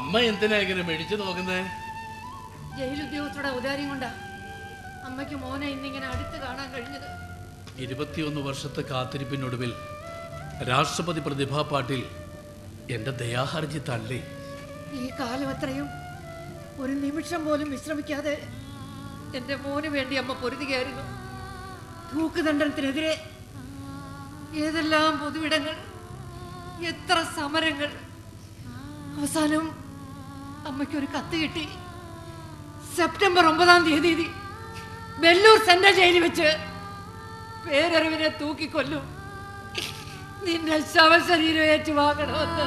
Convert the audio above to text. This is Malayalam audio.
അമ്മ എന്തിനാ ഇങ്ങനെ മേടിച്ചു നോക്കുന്നേ? ജയിലുദ്യോഗസ്ഥരുടെ ഔദാര്യം കൊണ്ടാ അമ്മയ്ക്ക് മോനെ ഇന്നിങ്ങനെ അടുത്ത് കാണാൻ കഴിഞ്ഞത്. 21 വർഷത്തെ കാത്തിരിപ്പിനൊടുവിൽ രാഷ്ട്രപതി പ്രതിഭാ പാട്ടീൽ എന്റെ ദയാഹർജി തള്ളി. ഈ കാലം അത്രയും ഒരു നിമിഷം പോലും വിശ്രമിക്കാതെ എന്റെ മോന് വേണ്ടി അമ്മ പൊരുതുകയായിരുന്നു. തൂക്കുദണ്ഡനത്തിനെതിരെ ഏതെല്ലാം പൊതുവിടങ്ങൾ, എത്ര സമരങ്ങൾ. അവസാനം അമ്മയ്ക്കൊരു കത്ത് കിട്ടി. സെപ്റ്റംബർ 9-ാം തീയതി വെല്ലൂർ സെൻട്രൽ ജയിലിൽ വെച്ച് പേരറിവിനെ തൂക്കിക്കൊല്ലും. നിന്നെ ശവശരീരം ഏറ്റുവാങ്ങണമെന്ന്.